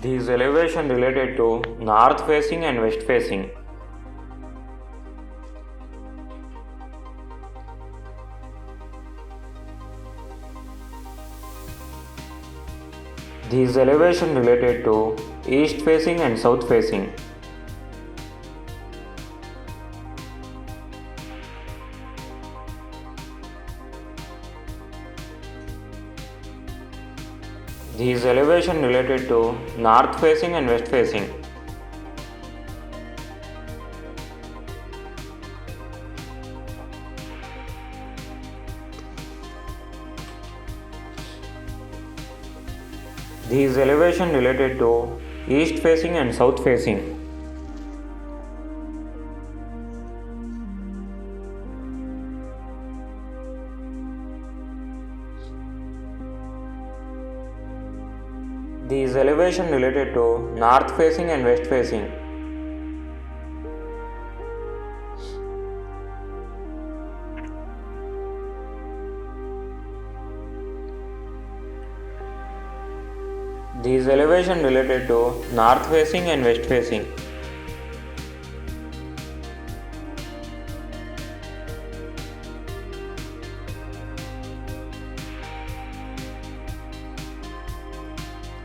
These elevation related to north facing and west facing. These elevation related to east facing and south facing. These elevation related to north facing and west facing. These elevation related to east facing and south facing. These elevation related to north facing and west facing. These elevation related to north facing and west facing.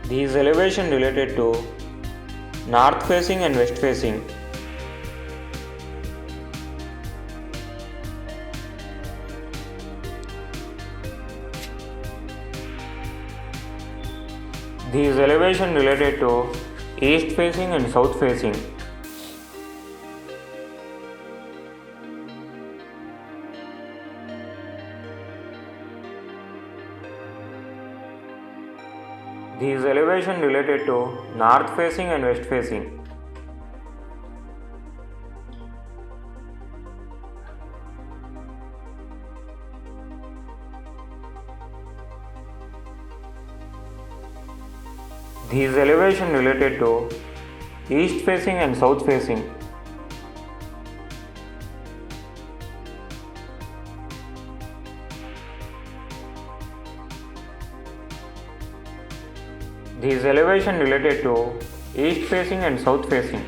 These elevation related to north facing and west facing. These elevation related to east facing and south facing. These elevation related to north facing and west facing. These elevation related to east facing and south facing. These elevation related to east facing and south facing.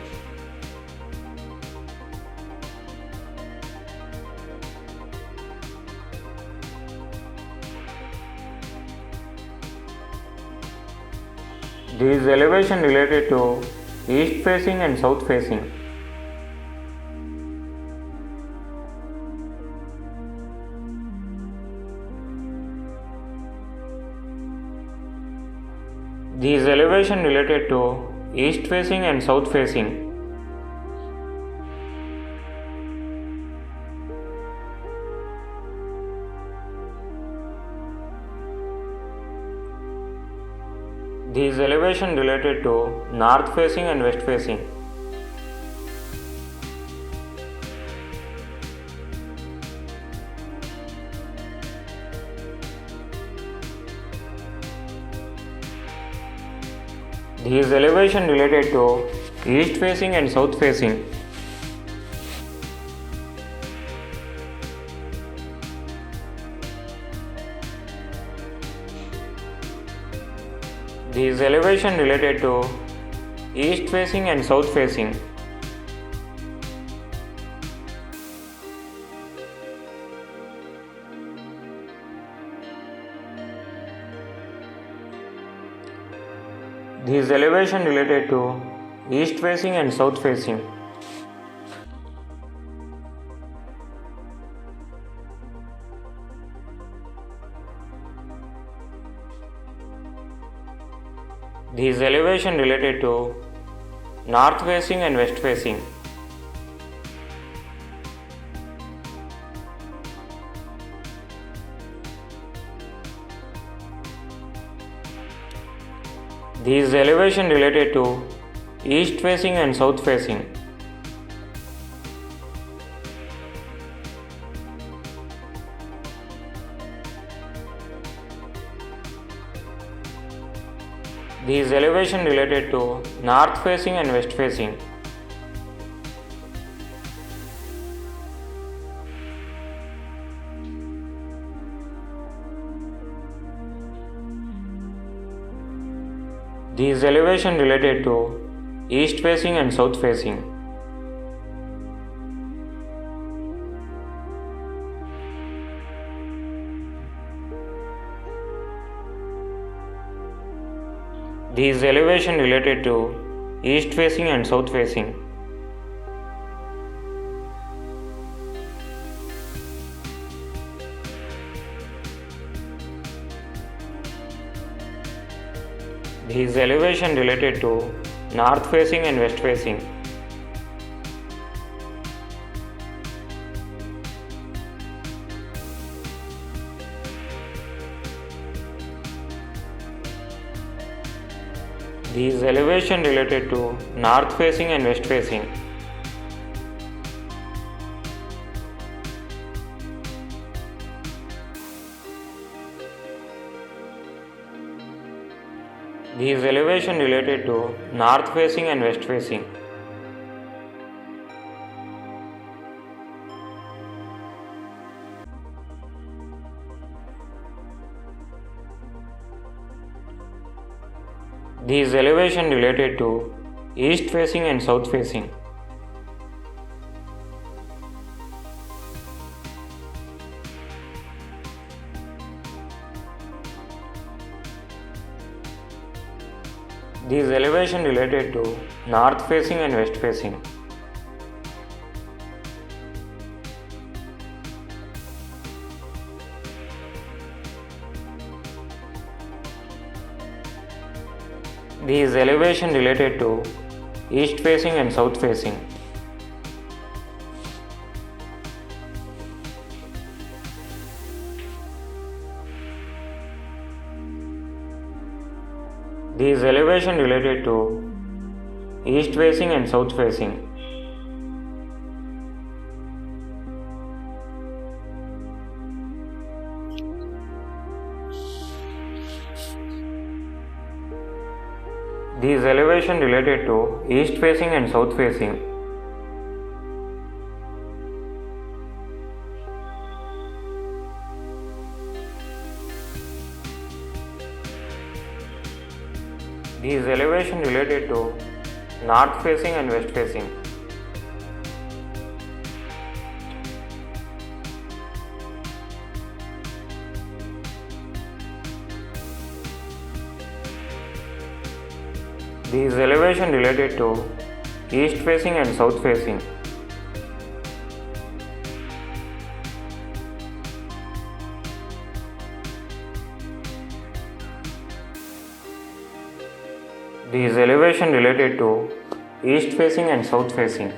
These elevation related to east facing and south facing. These elevation related to east facing and south facing. These elevation related to north facing and west facing. These elevation related to east facing and south facing. These elevation related to east facing and south facing. These elevation related to east facing and south facing. These elevation related to north facing and west facing. These elevation related to east facing and south facing. These elevation related to north facing and west facing. These elevation related to east facing and south facing. These elevation related to east facing and south facing. These elevation related to north facing and west facing. These elevation related to north facing and west facing. These elevation related to north facing and west facing. These elevation related to east facing and south facing. These elevation related to north facing and west facing. These elevation related to east facing and south facing. These elevation related to east facing and south facing. These elevation related to east facing and south facing. These elevation related to north facing and west facing. These elevation related to east facing and south facing. These elevation related to east facing and south facing.